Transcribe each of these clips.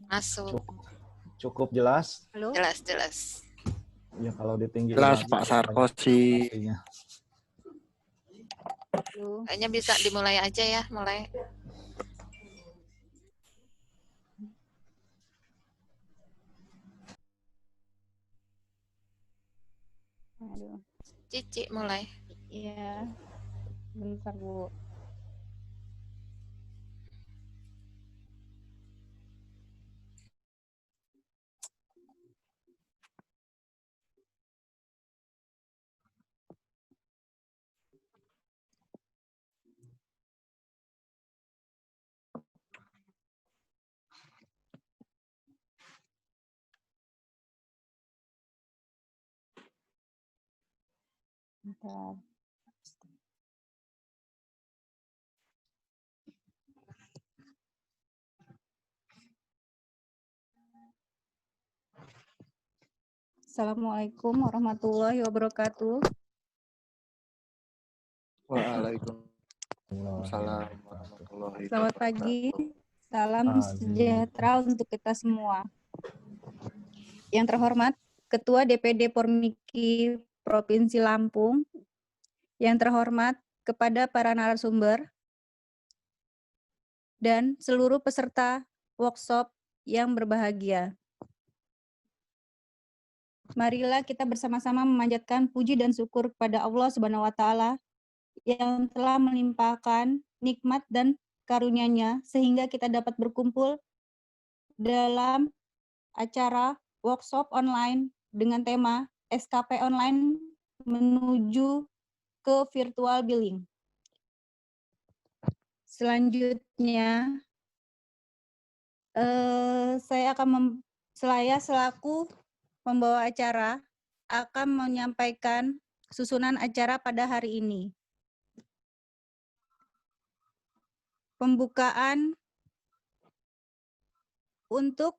Masuk. Cukup jelas? Halo? Jelas. Ya kalau ditinggiin Jelas lagi Pak Sarkozy. pastinya. Halo? Kayaknya bisa dimulai aja ya, mulai. Aduh. Cici mulai. Iya. Bentar, Bu. Bentar. Assalamualaikum warahmatullahi wabarakatuh. Waalaikumsalam warahmatullahi Selamat pagi. Salam sejahtera untuk kita semua. Yang terhormat Ketua DPD Pormiki Provinsi Lampung, yang terhormat kepada para narasumber dan seluruh peserta workshop yang berbahagia. Marilah kita bersama-sama memanjatkan puji dan syukur kepada Allah Subhanahu wa Ta'ala yang telah melimpahkan nikmat dan karunia-Nya sehingga kita dapat berkumpul dalam acara workshop online dengan tema SKP online menuju ke virtual billing. Selanjutnya, saya selaku pembawa acara akan menyampaikan susunan acara pada hari ini. Pembukaan untuk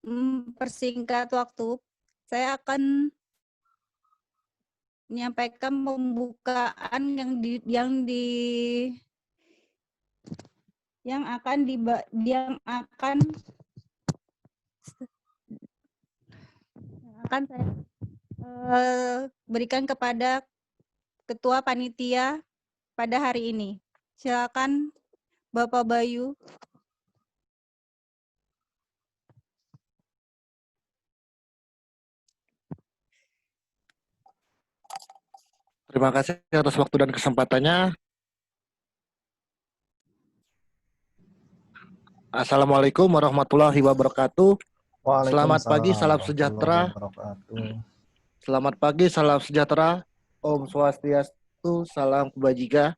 mempersingkat waktu, saya akan menyampaikan pembukaan yang akan saya berikan kepada Ketua Panitia pada hari ini. Silakan Bapak Bayu. Terima kasih atas waktu dan kesempatannya. Assalamualaikum warahmatullahi wabarakatuh. Selamat pagi, salam sejahtera. Selamat pagi, salam sejahtera. Om Swastiastu, salam kebajikan.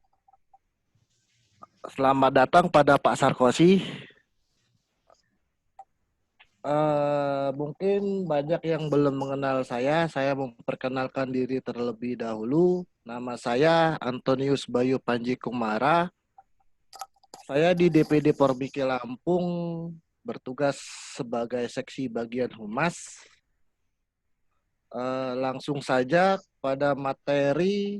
Selamat datang pada Pak Sarkozy. Mungkin banyak yang belum mengenal saya. Saya memperkenalkan diri terlebih dahulu. Nama saya Antonius Bayu Panji Kumara. Saya di DPD Pormiki Lampung bertugas sebagai seksi bagian humas. Langsung saja pada materi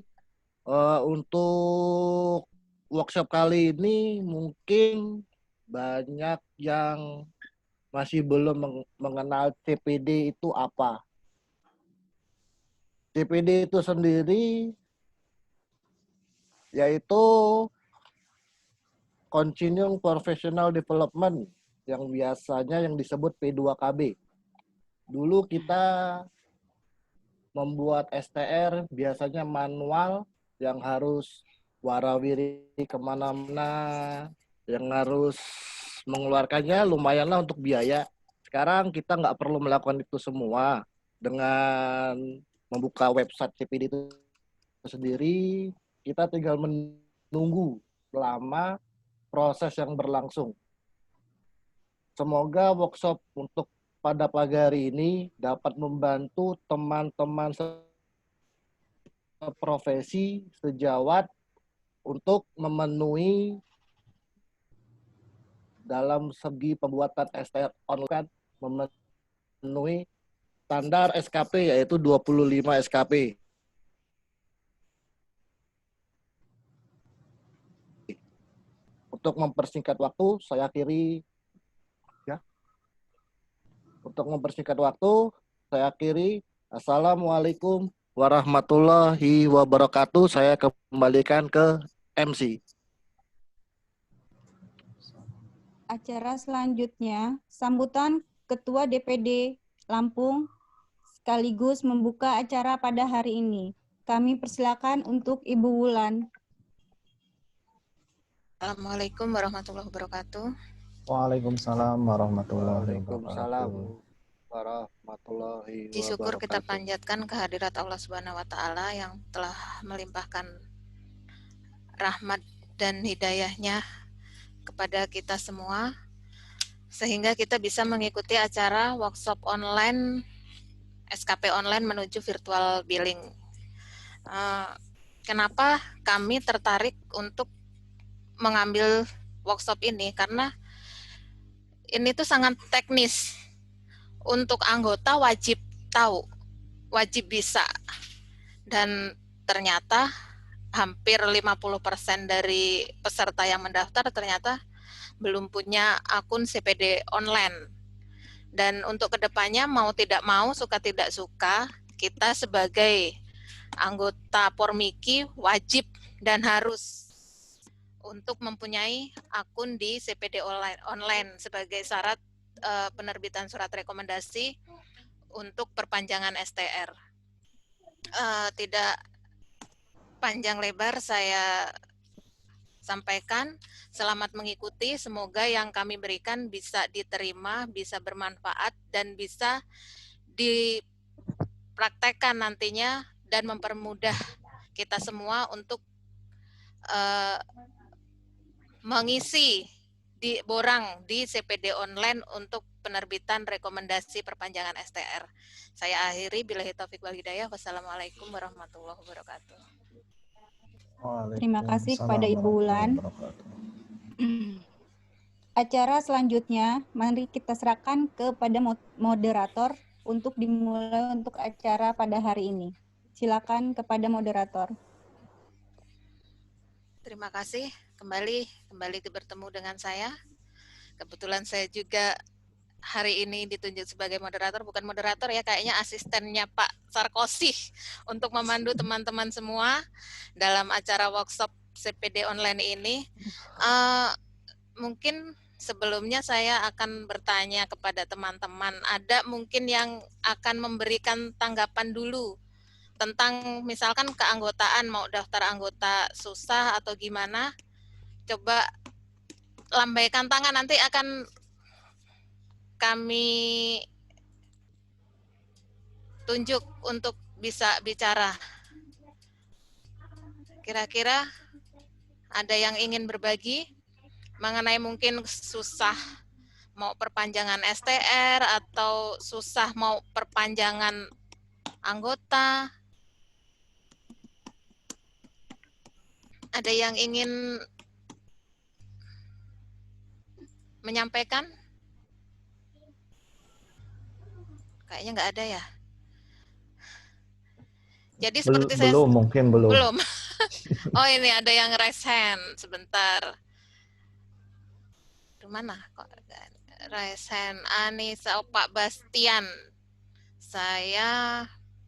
untuk workshop kali ini mungkin banyak yang masih belum mengenal CPD itu apa. CPD itu sendiri yaitu Continuing Professional Development yang biasanya yang disebut P2KB. Dulu kita membuat STR biasanya manual yang harus warawiri kemana-mana, yang harus mengeluarkannya lumayanlah untuk biaya. Sekarang kita nggak perlu melakukan itu semua dengan membuka website CPD itu sendiri. Kita tinggal menunggu selama proses yang berlangsung. Semoga workshop untuk pada pagi hari ini dapat membantu teman-teman profesi sejawat untuk memenuhi dalam segi pembuatan STR online, memenuhi standar SKP yaitu 25 SKP. Untuk mempersingkat waktu, saya akhiri ya. Untuk mempersingkat waktu, saya akhiri. Assalamualaikum warahmatullahi wabarakatuh. Saya kembalikan ke MC. Acara selanjutnya, sambutan Ketua DPD Lampung sekaligus membuka acara pada hari ini. Kami persilakan untuk Ibu Wulan. Assalamualaikum warahmatullahi wabarakatuh. Waalaikumsalam warahmatullahi Waalaikumsalam wabarakatuh. warahmatullahi Puji syukur kita wabarakatuh. panjatkan kehadirat Allah Subhanahu wa taala yang telah melimpahkan rahmat dan hidayahnya kepada kita semua sehingga kita bisa mengikuti acara workshop online SKP online menuju virtual billing. Kenapa kami tertarik untuk mengambil workshop ini? Karena ini tuh sangat teknis. Untuk anggota wajib tahu, wajib bisa. Dan ternyata hampir 50% dari peserta yang mendaftar ternyata belum punya akun CPD online. Dan untuk kedepannya mau tidak mau, suka tidak suka, kita sebagai anggota Pormiki wajib dan harus untuk mempunyai akun di CPD online sebagai syarat penerbitan surat rekomendasi untuk perpanjangan STR. Tidak panjang lebar saya sampaikan, selamat mengikuti, semoga yang kami berikan bisa diterima, bisa bermanfaat, dan bisa dipraktekkan nantinya dan mempermudah kita semua untuk mengisi di borang di CPD online untuk penerbitan rekomendasi perpanjangan STR. Saya akhiri, billahi taufik wal hidayah. Wassalamualaikum warahmatullahi wabarakatuh. Terima kasih kepada Ibu Wulan. Wabarakatuh. Acara selanjutnya, mari kita serahkan kepada moderator untuk dimulai untuk acara pada hari ini. Silakan kepada moderator. Terima kasih, kembali bertemu dengan saya. Kebetulan saya juga hari ini ditunjuk sebagai moderator, bukan moderator ya, kayaknya asistennya Pak Sarkozy untuk memandu teman-teman semua dalam acara workshop CPD online ini. Mungkin sebelumnya saya akan bertanya kepada teman-teman, ada mungkin yang akan memberikan tanggapan dulu tentang misalkan keanggotaan, mau daftar anggota susah atau gimana, coba lambaikan tangan, nanti akan kami tunjuk untuk bisa bicara. Kira-kira ada yang ingin berbagi mengenai mungkin susah mau perpanjangan STR atau susah mau perpanjangan anggota? Ada yang ingin menyampaikan? Kayaknya nggak ada ya. Jadi seperti saya Mungkin belum. belum. Oh, ini ada yang raise hand sebentar. Di mana kok raise hand? Anissa, oh, Pak Bastian. Saya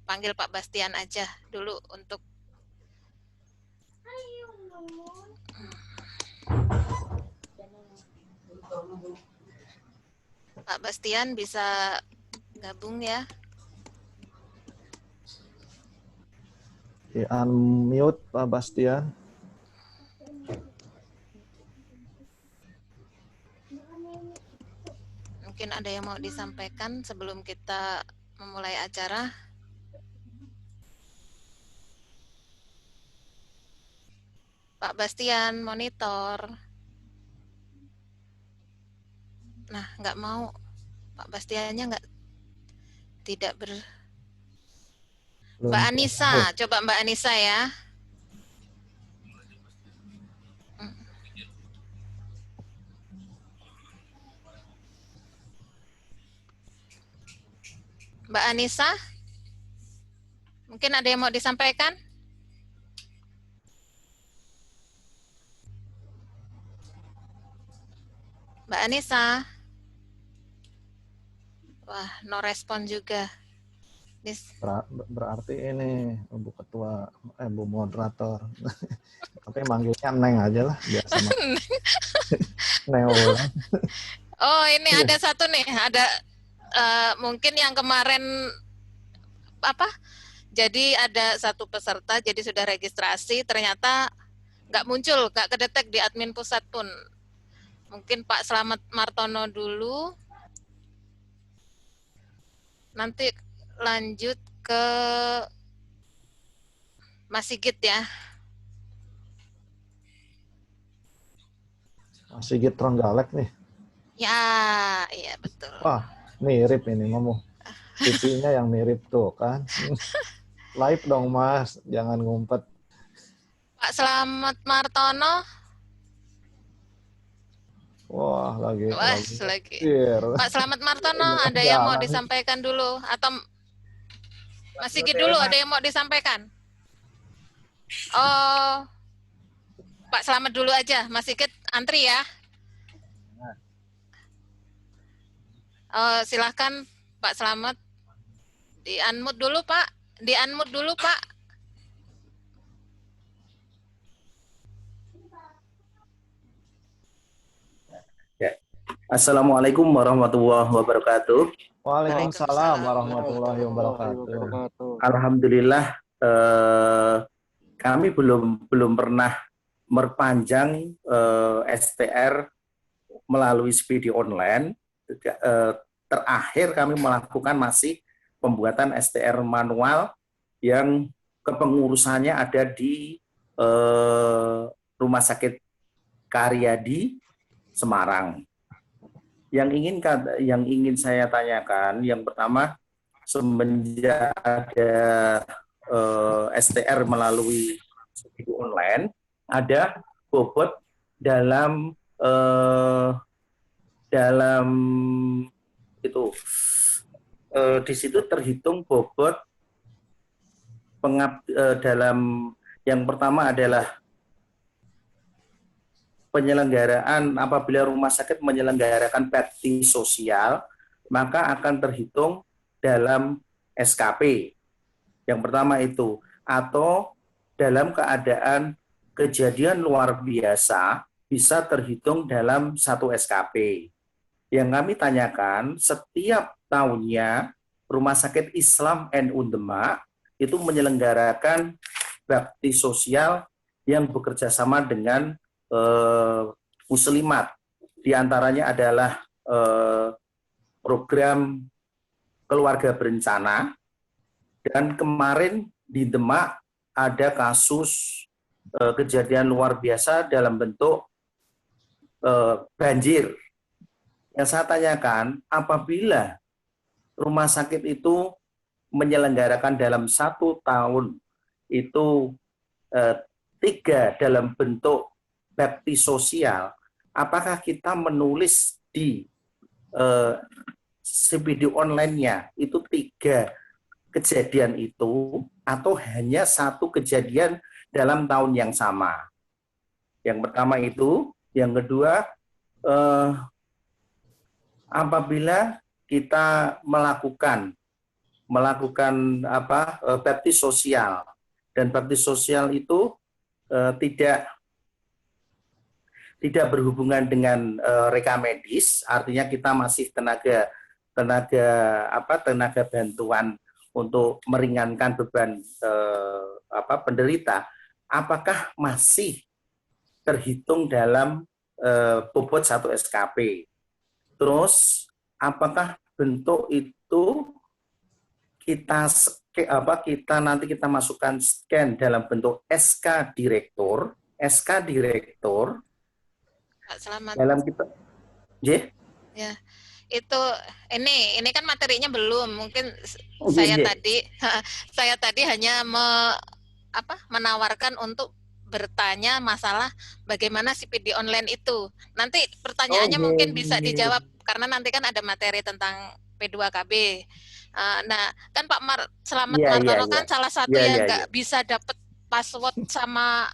panggil Pak Bastian aja dulu untuk Pak Bastian bisa gabung ya. Di-unmute Pak Bastian. Mungkin ada yang mau disampaikan sebelum kita memulai acara. Pak Bastian, monitor. Nah, nggak mau. Pak Bastiannya tidak Mbak Anissa, coba Mbak Anissa ya. Mbak Anissa, mungkin ada yang mau disampaikan? Mbak Anissa. Wah, no respon juga. Nis. Berarti ini Bu Ketua, Bu Moderator. Tapi manggilnya Neng aja lah, biasa Neng ulang. Oh, ini ada satu nih, ada mungkin yang kemarin apa? Jadi ada satu peserta, jadi sudah registrasi, ternyata nggak muncul, nggak kedetek di admin pusat pun. Mungkin Pak Slamet Martono dulu. Nanti lanjut ke Mas Sigit ya. Mas Sigit Trenggalek nih. Ya, iya betul. Wah, mirip ini ngomong. TV-nya yang mirip tuh kan. Live dong Mas, jangan ngumpet. Pak Slamet Martono. Wah, lagi. Pak Slamet Martono, ada yang mau disampaikan dulu atau Mas Sigit dulu ada yang mau disampaikan? Oh, Pak Slamet dulu aja, Mas Sigit antri ya. Oh, silahkan Pak Slamet. Di-unmute dulu Pak. Di-unmute dulu Pak. Ya. Assalamualaikum warahmatullahi wabarakatuh. Waalaikumsalam warahmatullahi wabarakatuh. Alhamdulillah kami belum pernah memperpanjang STR melalui Speedy Online. Terakhir kami melakukan masih pembuatan STR manual yang kepengurusannya ada di Rumah Sakit Karyadi Semarang. Yang ingin saya tanyakan, yang pertama, semenjak ada STR melalui Speedy Online, ada bobot dalam itu di situ terhitung bobot dalam yang pertama adalah penyelenggaraan apabila rumah sakit menyelenggarakan bakti sosial, maka akan terhitung dalam SKP. Yang pertama itu, atau dalam keadaan kejadian luar biasa bisa terhitung dalam satu SKP. Yang kami tanyakan, setiap tahunnya Rumah Sakit Islam NU Demak itu menyelenggarakan bakti sosial yang bekerja sama dengan muslimat. Di antaranya adalah program keluarga berencana, dan kemarin di Demak ada kasus kejadian luar biasa dalam bentuk banjir. Yang saya tanyakan, apabila rumah sakit itu menyelenggarakan dalam 1 tahun itu 3 dalam bentuk bakti sosial, apakah kita menulis di CPD online-nya itu 3 kejadian itu, atau hanya 1 kejadian dalam tahun yang sama? Yang pertama itu. Yang kedua, apabila kita melakukan bakti sosial, dan bakti sosial itu tidak berhubungan dengan reka medis, artinya kita masih tenaga bantuan untuk meringankan beban penderita, apakah masih terhitung dalam bobot 1 SKP? Terus apakah bentuk itu kita nanti kita masukkan scan dalam bentuk SK direktur Pak Slamet. dalam kita ya itu ini kan materinya belum, mungkin saya tadi hanya menawarkan untuk bertanya masalah bagaimana CPD online itu. Nanti pertanyaannya mungkin bisa dijawab karena nanti kan ada materi tentang P2KB. Nah, kan Pak Slamet Martono kan salah satu yang nggak bisa dapat password sama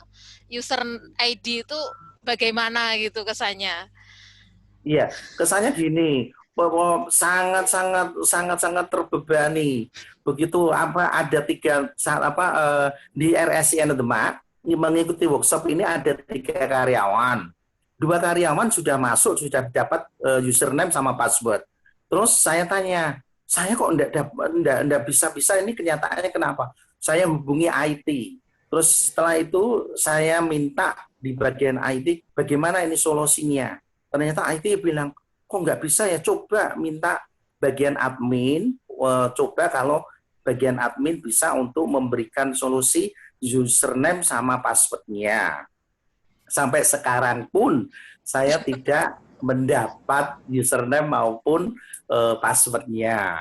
user ID itu bagaimana gitu kesannya? Iya, kesannya gini, sangat terbebani. Begitu ada di RSIN Demak mengikuti workshop ini ada 3 karyawan. 2 karyawan sudah masuk, sudah dapat username sama password. Terus saya tanya, saya kok enggak bisa ini kenyataannya kenapa? Saya hubungi IT. Terus setelah itu saya minta di bagian IT bagaimana ini solusinya. Ternyata IT bilang, kok nggak bisa ya, coba minta bagian admin, coba kalau bagian admin bisa untuk memberikan solusi username sama passwordnya. Sampai sekarang pun saya tidak mendapat username maupun passwordnya.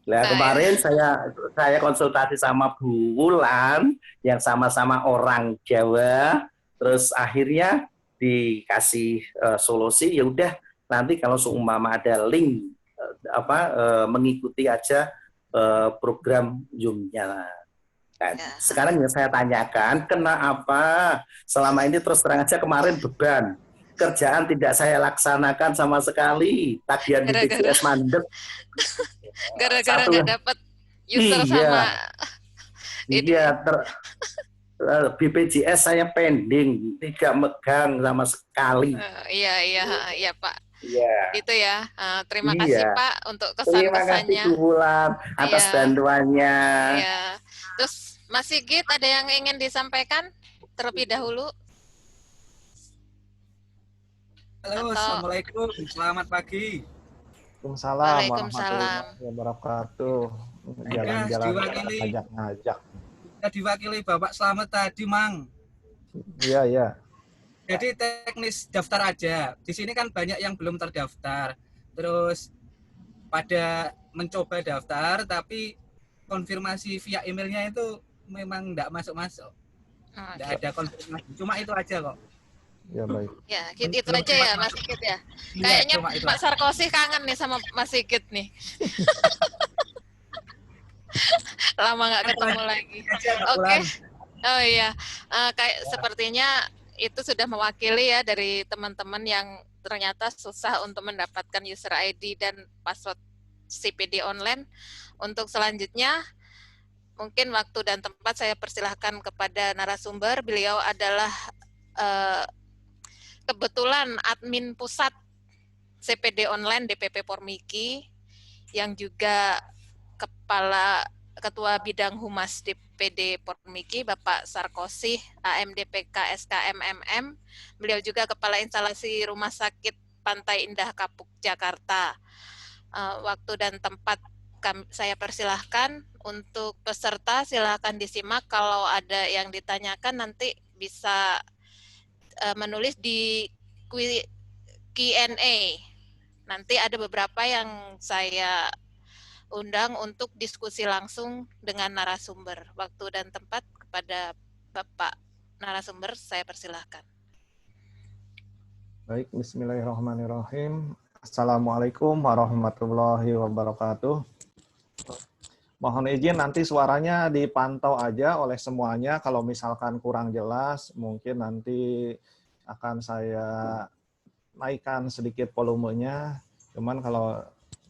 Nah, kemarin saya konsultasi sama Bu Wulan yang sama-sama orang Jawa, terus akhirnya dikasih solusi, ya udah nanti kalau seumpama ada link mengikuti aja program Zoom-nya. Nah, sekarang yang saya tanyakan, kenapa selama ini terus terang aja kemarin beban kerjaan tidak saya laksanakan sama sekali, tagihan BPJS mandek. Gara-gara nggak dapat user sama ini. Iya, BPJS saya pending, tidak megang sama sekali. Iya Pak. Iya. Itu ya. Terima kasih Pak untuk Terima kesan-kesannya. kasih Bu Wulan atas bantuannya. Iya. Terus Mas Sigit ada yang ingin disampaikan terlebih dahulu? Halo, Assalamualaikum. Selamat pagi. Waalaikumsalam Waalaikumsalam. warahmatullahi wabarakatuh. Jalan-jalan ngajak-ngajak. Kita diwakili Bapak Slamet tadi, Mang. Iya. Jadi teknis daftar aja. Di sini kan banyak yang belum terdaftar. Terus pada mencoba daftar, tapi konfirmasi via emailnya itu memang enggak masuk-masuk. Enggak ada konfirmasi. Cuma itu aja kok. Ya baik. Ya, itu aja ya Mas Sigit ya. Kayaknya Pak Sarkozy kangen nih sama Mas Sigit nih. Lama nggak ketemu lagi. Oke. Oh iya, kayak sepertinya itu sudah mewakili ya dari teman-teman yang ternyata susah untuk mendapatkan user ID dan password CPD online. Untuk selanjutnya, mungkin waktu dan tempat saya persilahkan kepada narasumber. Beliau adalah kebetulan admin pusat CPD online DPP Pormiki, yang juga Ketua Bidang Humas DPD Pormiki, Bapak Sarkozy, AMDPK SKMMM. Beliau juga Kepala Instalasi Rumah Sakit Pantai Indah Kapuk, Jakarta. Waktu dan tempat saya persilahkan. Untuk peserta silahkan disimak. Kalau ada yang ditanyakan nanti bisa menulis di Q&A. Nanti ada beberapa yang saya undang untuk diskusi langsung dengan narasumber. Waktu dan tempat kepada Bapak narasumber saya persilahkan. Baik, bismillahirrahmanirrahim. Assalamualaikum warahmatullahi wabarakatuh. Mohon izin nanti suaranya dipantau aja oleh semuanya. Kalau misalkan kurang jelas, mungkin nanti akan saya naikkan sedikit volumenya. Cuman kalau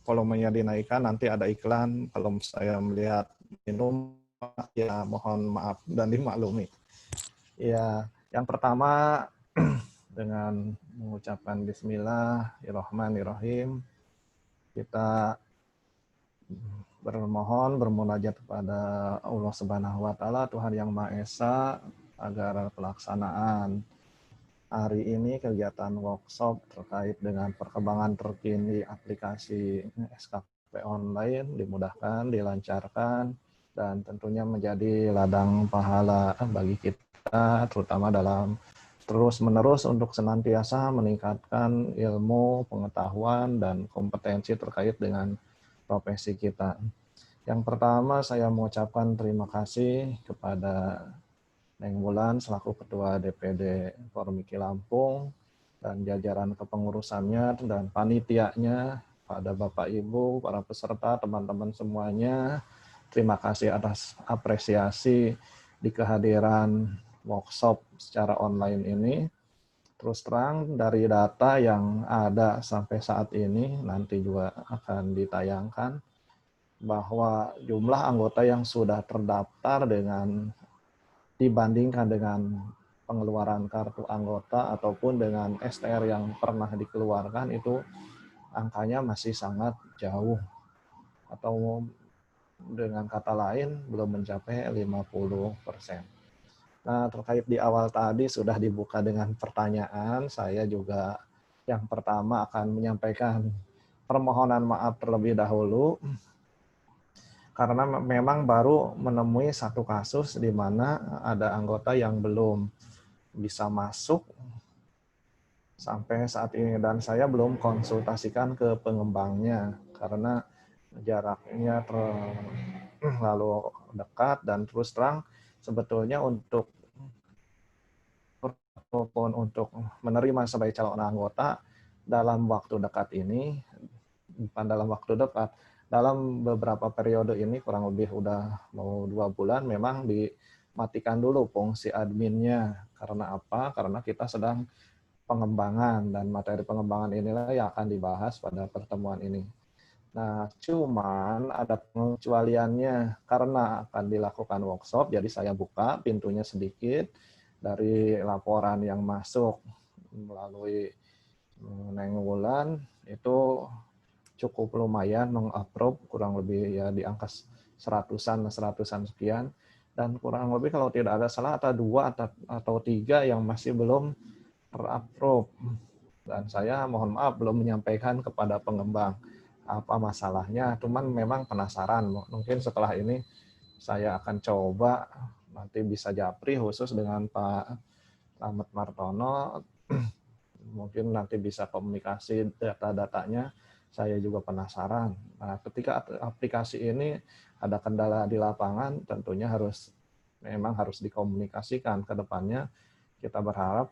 volumenya dinaikkan nanti ada iklan. Kalau saya melihat minum, ya mohon maaf dan dimaklumi. Ya, yang pertama dengan mengucapkan Bismillahirrahmanirrahim, kita bermunajat kepada Allah Subhanahu wa Ta'ala, Tuhan yang Maha Esa, agar pelaksanaan hari ini kegiatan workshop terkait dengan perkembangan terkini aplikasi SKP online dimudahkan, dilancarkan, dan tentunya menjadi ladang pahala bagi kita, terutama dalam terus-menerus untuk senantiasa meningkatkan ilmu, pengetahuan, dan kompetensi terkait dengan profesi kita. Yang pertama, saya mengucapkan terima kasih kepada Neng Wulan selaku Ketua DPD Pormiki Lampung dan jajaran kepengurusannya dan panitianya, pada Bapak Ibu, para peserta, teman-teman semuanya. Terima kasih atas apresiasi di kehadiran workshop secara online ini. Terus terang dari data yang ada sampai saat ini, nanti juga akan ditayangkan, bahwa jumlah anggota yang sudah terdaftar dibandingkan dengan pengeluaran kartu anggota ataupun dengan STR yang pernah dikeluarkan, itu angkanya masih sangat jauh. Atau dengan kata lain, belum mencapai 50%. Nah, terkait di awal tadi sudah dibuka dengan pertanyaan, saya juga yang pertama akan menyampaikan permohonan maaf terlebih dahulu, karena memang baru menemui satu kasus di mana ada anggota yang belum bisa masuk sampai saat ini, dan saya belum konsultasikan ke pengembangnya karena jaraknya terlalu dekat, dan terus terang sebetulnya untuk menerima sebagai calon anggota dalam waktu dekat ini, bukan dalam waktu dekat, dalam beberapa periode ini, kurang lebih udah mau 2 bulan, memang dimatikan dulu fungsi adminnya. Karena apa? Karena kita sedang pengembangan, dan materi pengembangan inilah yang akan dibahas pada pertemuan ini. Nah, cuman ada pengecualiannya karena akan dilakukan workshop, jadi saya buka pintunya sedikit dari laporan yang masuk melalui Neng Wulan, itu cukup lumayan meng-approve, kurang lebih ya di angka seratusan sekian, dan kurang lebih kalau tidak ada salah ada 2 atau 3 yang masih belum terapprove, dan saya mohon maaf belum menyampaikan kepada pengembang apa masalahnya, cuman memang penasaran, mungkin setelah ini saya akan coba nanti bisa japri khusus dengan Pak Slamet Martono, mungkin nanti bisa komunikasi data-datanya, saya juga penasaran. Nah, ketika aplikasi ini ada kendala di lapangan, tentunya memang harus dikomunikasikan ke depannya. Kita berharap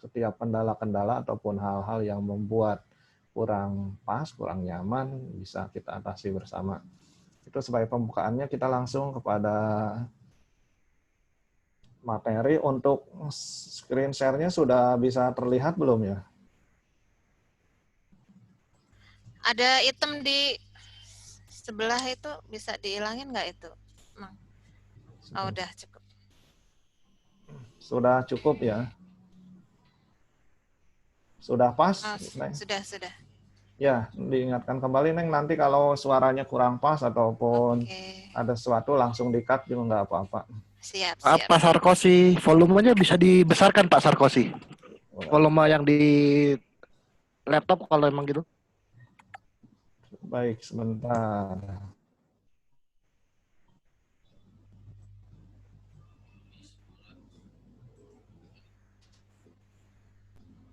setiap kendala-kendala ataupun hal-hal yang membuat kurang pas, kurang nyaman, bisa kita atasi bersama. Itu sebagai pembukaannya, kita langsung kepada materi. Untuk screen share-nya sudah bisa terlihat belum ya? Ada item di sebelah itu, bisa dihilangin nggak itu? Oh, udah cukup. Sudah cukup ya? Sudah pas, Oh, Neng? sudah. Ya, diingatkan kembali, Neng, nanti kalau suaranya kurang pas ataupun Oke, ada sesuatu langsung di-cut juga nggak apa-apa. siap. Pak Sarkosi, volumenya bisa dibesarkan Pak Sarkosi. Volume yang di laptop kalau emang gitu. Baik, sebentar.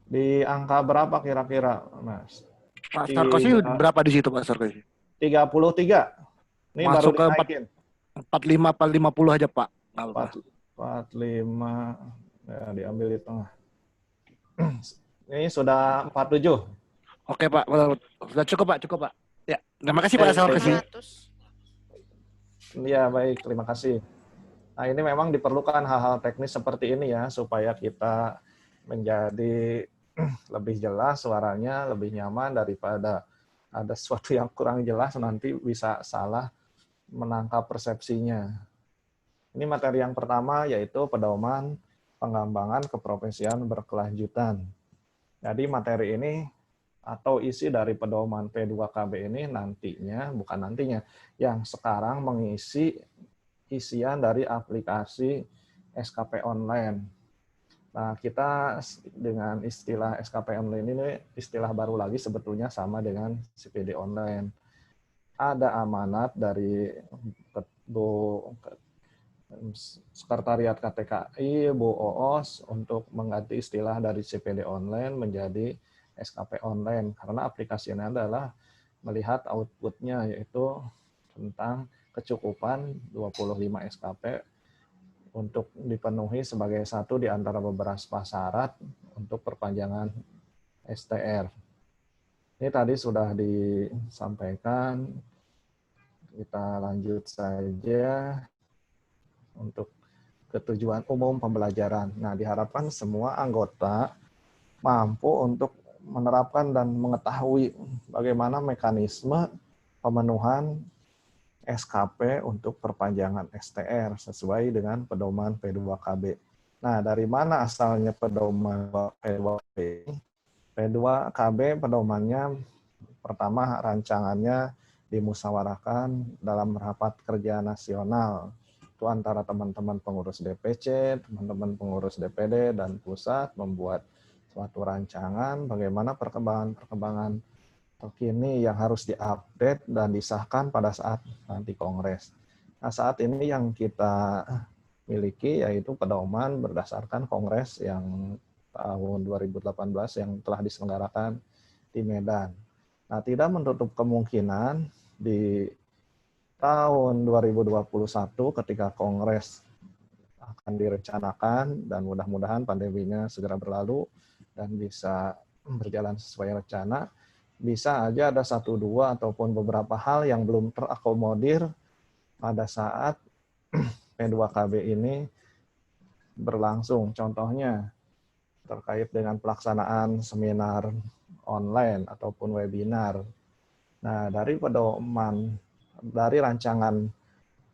Di angka berapa kira-kira, Mas? Pak Sarkosi berapa di situ Pak Sarkosi? 33. Ini baru Masuk ke dinaikin. 45, 50 aja Pak. 45, ya, diambil di tengah. Ini sudah 47. Oke Pak, sudah cukup Pak. Ya, terima kasih Pak Sarkosi. 500. Ya, baik, terima kasih. Nah, ini memang diperlukan hal-hal teknis seperti ini ya, supaya kita menjadi lebih jelas suaranya, lebih nyaman, daripada ada sesuatu yang kurang jelas nanti bisa salah menangkap persepsinya. Ini materi yang pertama, yaitu pedoman pengembangan keprofesian berkelanjutan. Jadi materi ini atau isi dari pedoman P2KB ini yang sekarang mengisi isian dari aplikasi SKP online. Nah, kita dengan istilah SKP online ini istilah baru lagi, sebetulnya sama dengan CPD online. Ada amanat dari Sekretariat KTKI, Bu Oos, untuk mengganti istilah dari CPD online menjadi SKP online, karena aplikasi ini adalah melihat outputnya, yaitu tentang kecukupan 25 SKP untuk dipenuhi sebagai satu di antara beberapa syarat untuk perpanjangan STR. Ini tadi sudah disampaikan, kita lanjut saja untuk ketujuan umum pembelajaran. Nah, diharapkan semua anggota mampu untuk menerapkan dan mengetahui bagaimana mekanisme pemenuhan SKP untuk perpanjangan STR sesuai dengan pedoman P2KB. Nah, dari mana asalnya pedoman P2KB? P2KB pedomannya pertama rancangannya dimusyawarahkan dalam rapat kerja nasional. Itu antara teman-teman pengurus DPC, teman-teman pengurus DPD, dan pusat membuat suatu rancangan bagaimana perkembangan terkini yang harus diupdate dan disahkan pada saat nanti Kongres. Nah, saat ini yang kita miliki yaitu pedoman berdasarkan Kongres yang tahun 2018 yang telah diselenggarakan di Medan. Nah, tidak menutup kemungkinan di tahun 2021 ketika Kongres akan direncanakan dan mudah-mudahan pandeminya segera berlalu dan bisa berjalan sesuai rencana, bisa aja ada 1, 2, ataupun beberapa hal yang belum terakomodir pada saat P2KB ini berlangsung. Contohnya terkait dengan pelaksanaan seminar online ataupun webinar. Nah, dari rancangan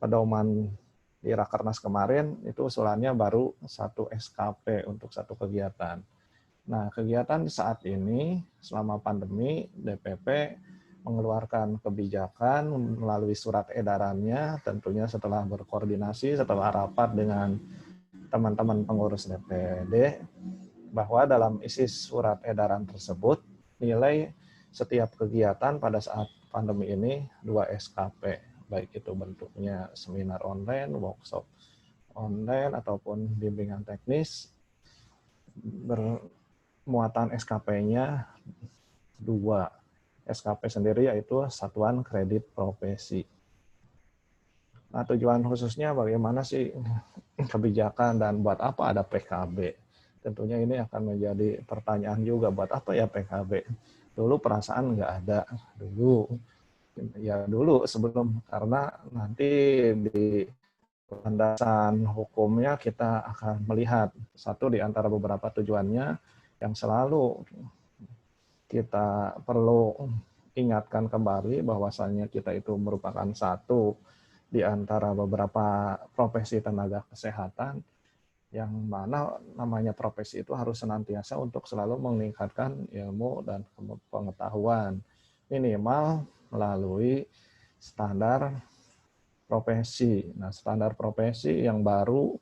pedoman di Rakernas kemarin, itu usulannya baru 1 SKP untuk 1 kegiatan. Nah, kegiatan saat ini selama pandemi, DPP mengeluarkan kebijakan melalui surat edarannya, tentunya setelah berkoordinasi, setelah rapat dengan teman-teman pengurus DPD, bahwa dalam isi surat edaran tersebut, nilai setiap kegiatan pada saat pandemi ini 2 SKP, baik itu bentuknya seminar online, workshop online, ataupun bimbingan teknis, muatan SKP-nya 2. SKP sendiri yaitu Satuan Kredit Profesi. Nah, tujuan khususnya bagaimana sih kebijakan dan buat apa ada PKB? Tentunya ini akan menjadi pertanyaan juga, buat apa ya PKB? Dulu perasaan nggak ada. Dulu sebelum, karena nanti di landasan hukumnya kita akan melihat satu di antara beberapa tujuannya yang selalu kita perlu ingatkan kembali bahwasannya kita itu merupakan satu di antara beberapa profesi tenaga kesehatan yang mana namanya profesi itu harus senantiasa untuk selalu meningkatkan ilmu dan pengetahuan minimal melalui standar profesi. Nah, standar profesi yang baru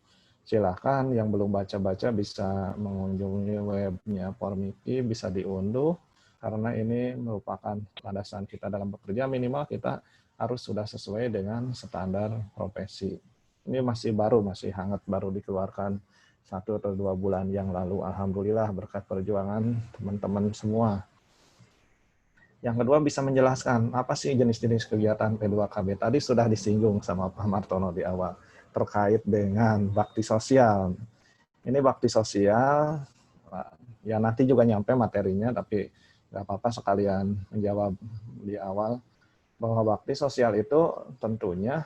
silakan yang belum baca-baca bisa mengunjungi webnya Formiki, bisa diunduh, karena ini merupakan landasan kita dalam bekerja, minimal kita harus sudah sesuai dengan standar profesi. Ini masih baru, masih hangat, baru dikeluarkan 1 atau 2 bulan yang lalu. Alhamdulillah berkat perjuangan teman-teman semua. Yang kedua bisa menjelaskan apa sih jenis-jenis kegiatan P2KB. Tadi sudah disinggung sama Pak Martono di awal terkait dengan bakti sosial. Ini bakti sosial, ya nanti juga nyampe materinya, tapi nggak apa-apa sekalian menjawab di awal bahwa bakti sosial itu tentunya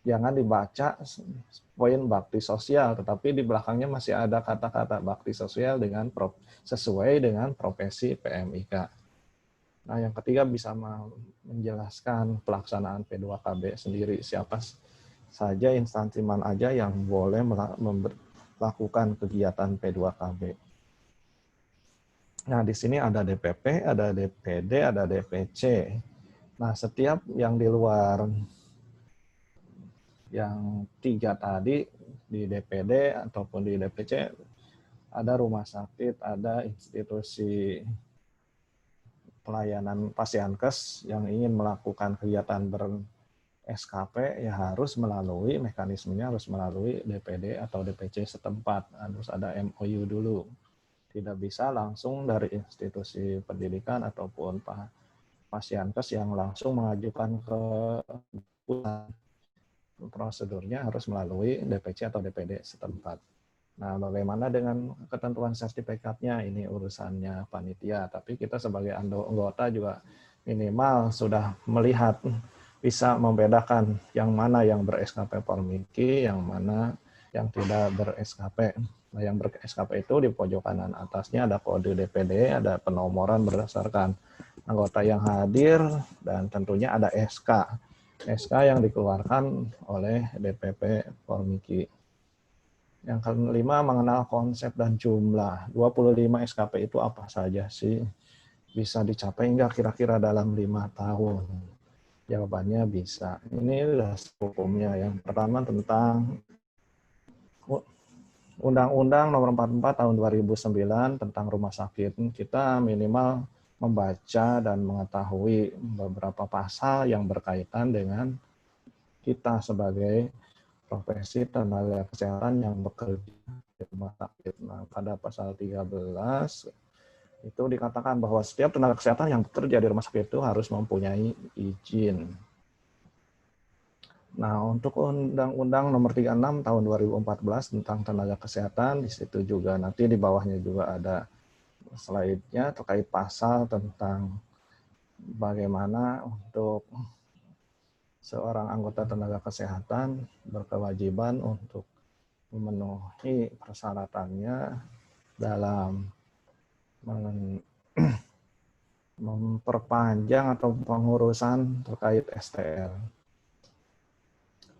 jangan dibaca poin bakti sosial, tetapi di belakangnya masih ada kata-kata bakti sosial dengan sesuai dengan profesi PMIK. Nah, yang ketiga bisa menjelaskan pelaksanaan P2KB sendiri, siapa saja instansi mana aja yang boleh melakukan kegiatan P2KB. Nah, di sini ada DPP, ada DPD, ada DPC. Nah, setiap yang di luar yang 3 tadi di DPD ataupun di DPC ada rumah sakit, ada institusi pelayanan Pasienkes yang ingin melakukan kegiatan SKP ya harus melalui mekanismenya, harus melalui DPD atau DPC setempat, harus ada MOU dulu. Tidak bisa langsung dari institusi pendidikan ataupun Pasienkes yang langsung mengajukan ke pusat. Prosedurnya harus melalui DPC atau DPD setempat. Nah, bagaimana dengan ketentuan sertifikatnya? Ini urusannya panitia, tapi kita sebagai anggota juga minimal sudah melihat, bisa membedakan yang mana yang ber-SKP Formiki, yang mana yang tidak ber-SKP. Nah, yang ber-SKP itu di pojok kanan atasnya ada kode DPD, ada penomoran berdasarkan anggota yang hadir, dan tentunya ada SK. SK yang dikeluarkan oleh DPP Formiki. Yang kelima, mengenal konsep dan jumlah. 25 SKP itu apa saja sih? Bisa dicapai nggak kira-kira dalam 5 tahun? Jawabannya bisa. Ini dasar hukumnya. Yang pertama tentang Undang-Undang Nomor 44 Tahun 2009 tentang rumah sakit. Kita minimal membaca dan mengetahui beberapa pasal yang berkaitan dengan kita sebagai profesi tenaga kesehatan yang bekerja di rumah sakit. Nah, pada pasal 13 itu dikatakan bahwa setiap tenaga kesehatan yang bekerja di rumah sakit itu harus mempunyai izin. Nah, untuk Undang-Undang Nomor 36 Tahun 2014 tentang tenaga kesehatan, di situ juga nanti di bawahnya juga ada slide-nya terkait pasal tentang bagaimana untuk seorang anggota tenaga kesehatan berkewajiban untuk memenuhi persyaratannya dalam memperpanjang atau pengurusan terkait STR.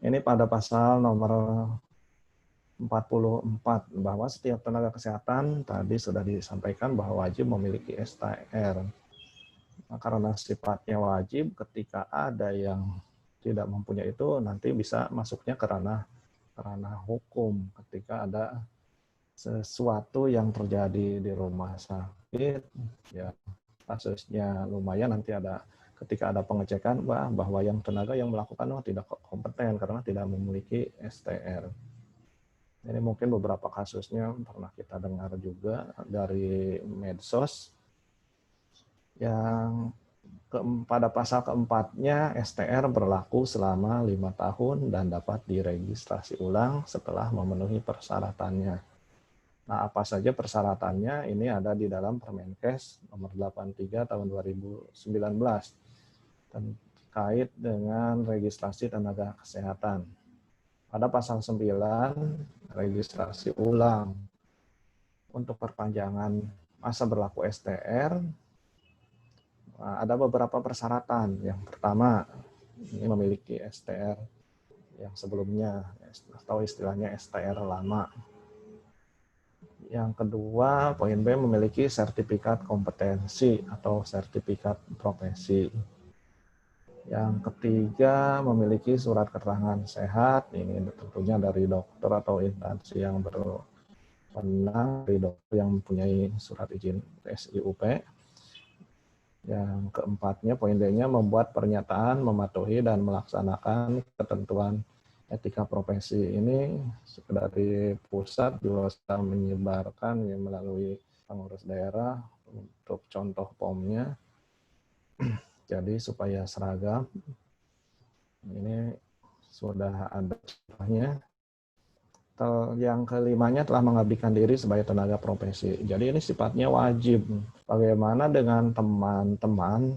Ini pada pasal nomor 44 bahwa setiap tenaga kesehatan tadi sudah disampaikan bahwa wajib memiliki STR. Nah, karena sifatnya wajib, ketika ada yang tidak mempunyai itu nanti bisa masuknya ke ranah hukum ketika ada sesuatu yang terjadi di rumah sakit, ya kasusnya lumayan nanti ada ketika ada pengecekan bahwa yang tenaga yang melakukan tidak kompeten karena tidak memiliki STR. Ini mungkin beberapa kasusnya pernah kita dengar juga dari medsos yang pada pasal keempatnya STR berlaku selama 5 tahun dan dapat diregistrasi ulang setelah memenuhi persyaratannya. Nah, apa saja persyaratannya? Ini ada di dalam Permenkes nomor 83 tahun 2019 terkait dengan registrasi tenaga kesehatan. Pada pasal 9, registrasi ulang untuk perpanjangan masa berlaku STR, ada beberapa persyaratan. Yang pertama, ini memiliki STR yang sebelumnya, atau istilahnya STR lama. Yang kedua, poin B, memiliki sertifikat kompetensi atau sertifikat profesi. Yang ketiga, memiliki surat keterangan sehat, ini tentunya dari dokter atau instansi yang berwenang, dari dokter yang mempunyai surat izin SIUP. Yang keempatnya, poin D-nya, membuat pernyataan, mematuhi dan melaksanakan ketentuan etika profesi. Ini dari pusat juga sudah menyebarkan ya, melalui pengurus daerah untuk contoh POM-nya. Jadi supaya seragam, ini sudah ada contohnya. Yang kelimanya telah mengabdikan diri sebagai tenaga profesi. Jadi ini sifatnya wajib. Bagaimana dengan teman-teman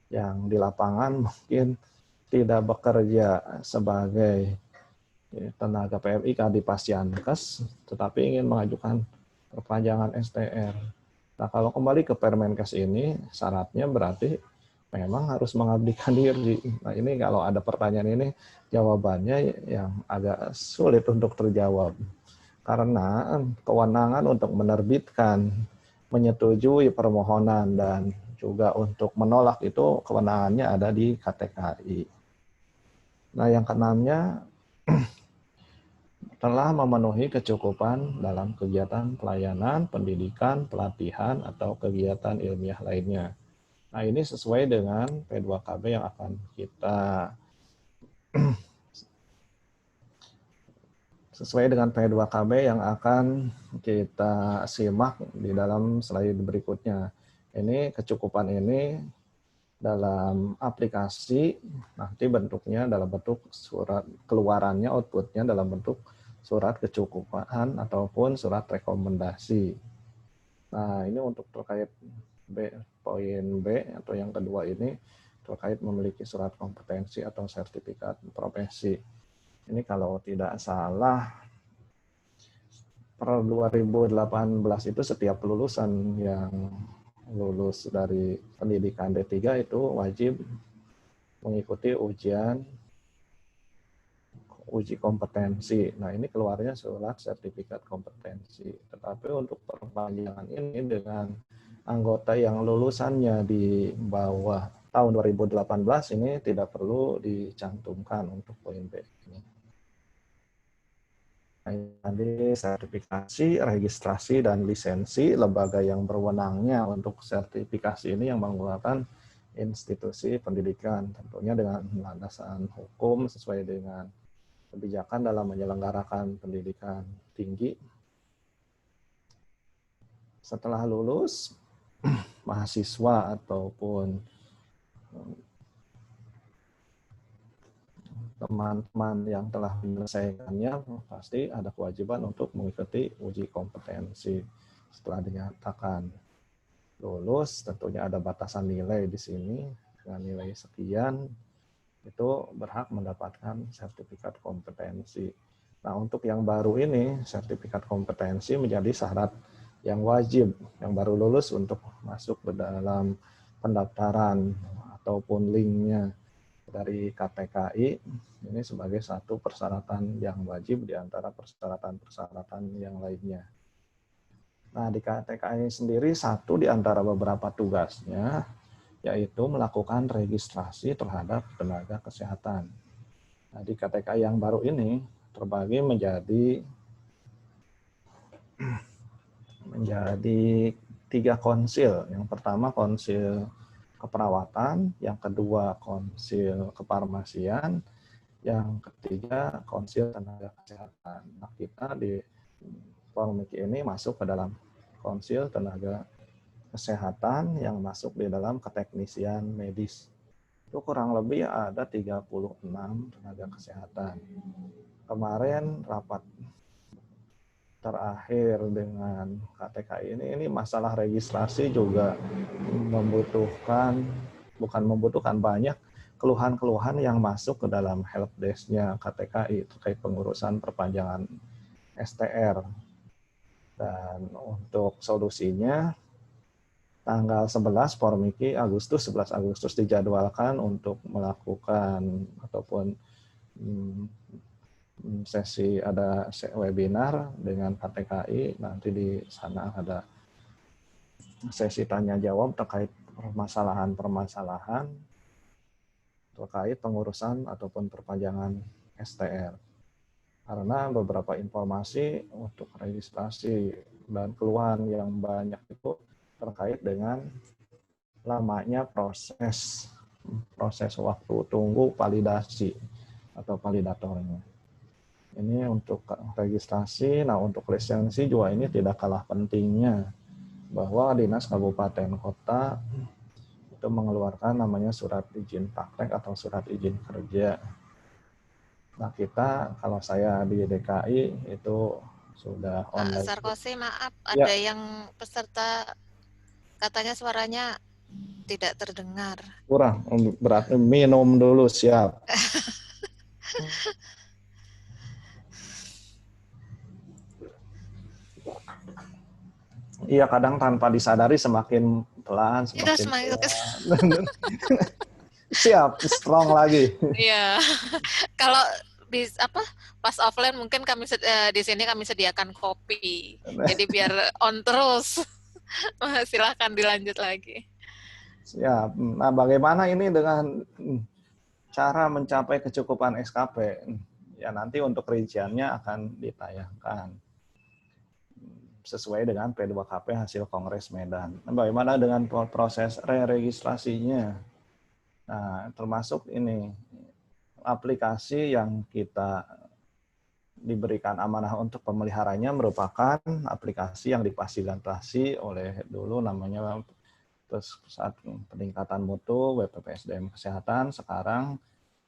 yang di lapangan mungkin tidak bekerja sebagai tenaga PMI di Pasyankes, tetapi ingin mengajukan perpanjangan STR. Nah, kalau kembali ke Permenkes ini, syaratnya berarti memang harus mengabdikan diri. Nah, ini kalau ada pertanyaan ini, jawabannya yang agak sulit untuk terjawab. Karena kewenangan untuk menerbitkan, menyetujui permohonan, dan juga untuk menolak itu kewenangannya ada di KTKI. Nah, yang keenamnya, telah memenuhi kecukupan dalam kegiatan pelayanan, pendidikan, pelatihan, atau kegiatan ilmiah lainnya. Nah, ini sesuai dengan P2KB yang akan kita simak di dalam slide berikutnya. Ini kecukupan ini dalam aplikasi, nanti bentuknya dalam bentuk surat, keluarannya, outputnya dalam bentuk surat kecukupan ataupun surat rekomendasi. Nah, ini untuk terkait poin B atau yang kedua ini terkait memiliki surat kompetensi atau sertifikat profesi. Ini kalau tidak salah per 2018 itu setiap lulusan yang lulus dari pendidikan D3 itu wajib mengikuti uji kompetensi. Nah, ini keluarnya surat sertifikat kompetensi. Tetapi untuk perpanjangan ini dengan anggota yang lulusannya di bawah tahun 2018 ini tidak perlu dicantumkan untuk poin B ini. Tadi sertifikasi, registrasi, dan lisensi lembaga yang berwenangnya untuk sertifikasi ini yang mengeluarkan institusi pendidikan, tentunya dengan landasan hukum sesuai dengan kebijakan dalam menyelenggarakan pendidikan tinggi. Setelah lulus, mahasiswa ataupun teman-teman yang telah menyelesaikannya pasti ada kewajiban untuk mengikuti uji kompetensi. Setelah dinyatakan lulus, tentunya ada batasan nilai di sini. Dengan nilai sekian, itu berhak mendapatkan sertifikat kompetensi. Nah, untuk yang baru ini, sertifikat kompetensi menjadi syarat yang wajib, yang baru lulus untuk masuk ke dalam pendaftaran ataupun linknya dari KTKI, ini sebagai satu persyaratan yang wajib di antara persyaratan-persyaratan yang lainnya. Nah, di KTKI sendiri satu di antara beberapa tugasnya yaitu melakukan registrasi terhadap tenaga kesehatan. Nah, di KTKI yang baru ini terbagi menjadi 3 konsil. Yang pertama konsil keperawatan, yang kedua konsil kefarmasian, yang ketiga konsil tenaga kesehatan. Nah, kita di Formiki ini masuk ke dalam konsil tenaga kesehatan yang masuk di dalam keteknisian medis. Itu kurang lebih ada 36 tenaga kesehatan. Kemarin rapat terakhir dengan KTKI ini masalah registrasi juga bukan banyak keluhan-keluhan yang masuk ke dalam helpdesk-nya KTKI terkait pengurusan perpanjangan STR. Dan untuk solusinya tanggal 11 Formiki 11 Agustus dijadwalkan untuk melakukan ataupun ada webinar dengan KTKI, nanti di sana ada sesi tanya jawab terkait permasalahan-permasalahan terkait pengurusan ataupun perpanjangan STR. Karena beberapa informasi untuk registrasi dan keluhan yang banyak itu terkait dengan lamanya proses waktu tunggu validasi atau validatornya. Ini untuk registrasi. Nah, untuk lisensi juga ini tidak kalah pentingnya, bahwa dinas kabupaten kota itu mengeluarkan namanya surat izin praktek atau surat izin kerja. Nah, kita kalau saya di DKI itu sudah online. Pak Sarkosi, maaf, ada yang peserta katanya suaranya tidak terdengar. Kurang, berarti minum dulu, siap. Iya, kadang tanpa disadari semakin pelan, semakin pelan. Siap, strong lagi. Iya. Kalau pas offline mungkin kami di sini kami sediakan kopi. Jadi biar on terus. Silahkan dilanjut lagi. Siap. Nah, bagaimana ini dengan cara mencapai kecukupan SKP? Ya, nanti untuk rinciannya akan ditayangkan sesuai dengan P2KP hasil Kongres Medan. Nah, bagaimana dengan proses re-registrasinya? Nah, termasuk ini aplikasi yang kita diberikan amanah untuk pemeliharanya merupakan aplikasi yang difasilitasi oleh dulu namanya Pusat Peningkatan Mutu BPPSDM Kesehatan, sekarang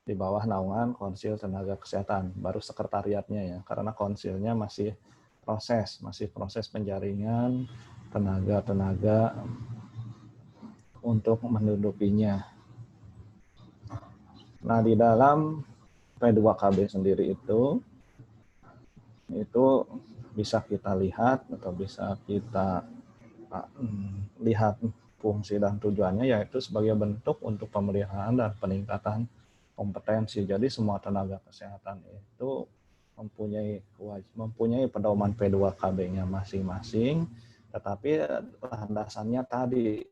di bawah naungan Konsil Tenaga Kesehatan, baru sekretariatnya ya, karena konsilnya masih proses penjaringan tenaga-tenaga untuk mendudukinya. Nah, di dalam P2KB sendiri itu bisa kita lihat atau bisa kita lihat fungsi dan tujuannya, yaitu sebagai bentuk untuk pemeliharaan dan peningkatan kompetensi. Jadi semua tenaga kesehatan itu mempunyai pedoman P2KB-nya masing-masing, tetapi landasannya tadi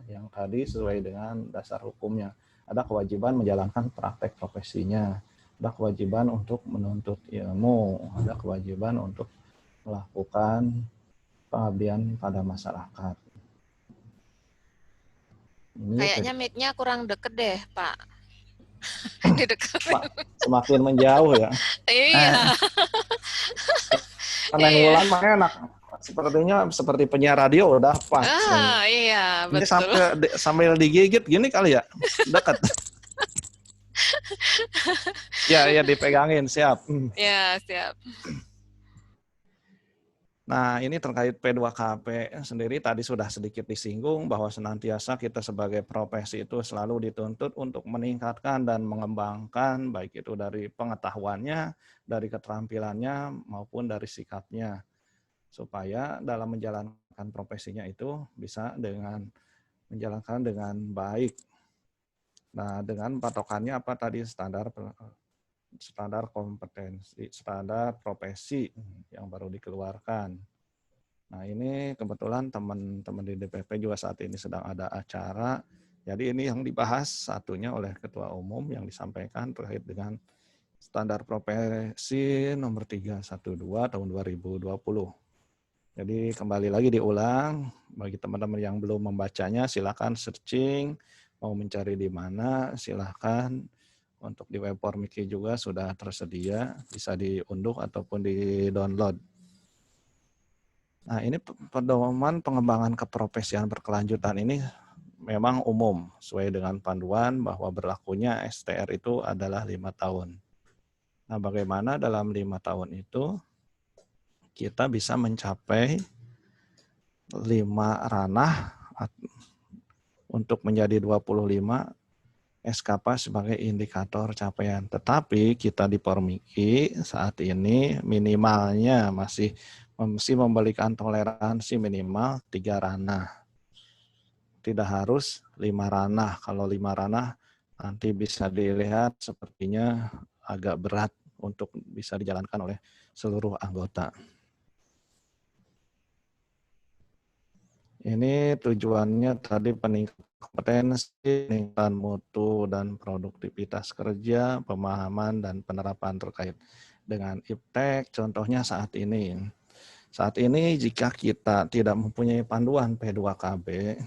yang tadi sesuai dengan dasar hukumnya. Ada kewajiban menjalankan praktek profesinya, ada kewajiban untuk menuntut ilmu, ada kewajiban untuk melakukan pengabdian pada masyarakat. Ini Kayaknya mic-nya kurang deket deh, Pak. Dideketin. semakin menjauh ya. Iya. Karena yang Wulan mah enak. Sepertinya seperti penyiar radio udah pas. Iya, Ini betul. sambil digigit gini kali ya. Dekat. Ya dipegangin, siap. Ya, siap. Nah, ini terkait P2KP sendiri tadi sudah sedikit disinggung bahwa senantiasa kita sebagai profesi itu selalu dituntut untuk meningkatkan dan mengembangkan baik itu dari pengetahuannya, dari keterampilannya maupun dari sikapnya, supaya dalam menjalankan profesinya itu bisa menjalankan dengan baik. Nah, dengan patokannya apa tadi, standar kompetensi, standar profesi yang baru dikeluarkan. Nah, ini kebetulan teman-teman di DPP juga saat ini sedang ada acara. Jadi ini yang dibahas satunya oleh Ketua Umum yang disampaikan terkait dengan standar profesi nomor 312 tahun 2020. Jadi kembali lagi diulang, bagi teman-teman yang belum membacanya silakan searching, mau mencari di mana silakan. Untuk di web Formiki juga sudah tersedia, bisa diunduh ataupun di-download. Nah, ini pedoman pengembangan keprofesian berkelanjutan ini memang umum, sesuai dengan panduan bahwa berlakunya STR itu adalah 5 tahun. Nah, bagaimana dalam 5 tahun itu kita bisa mencapai 5 ranah untuk menjadi 25 SKP sebagai indikator capaian. Tetapi kita di Formiki saat ini minimalnya masih memberikan toleransi minimal 3 ranah. Tidak harus 5 ranah. Kalau 5 ranah nanti bisa dilihat sepertinya agak berat untuk bisa dijalankan oleh seluruh anggota. Ini tujuannya tadi peningkatan kompetensi, peningkatan mutu dan produktivitas kerja, pemahaman dan penerapan terkait dengan iptek. Contohnya saat ini jika kita tidak mempunyai panduan P2KB,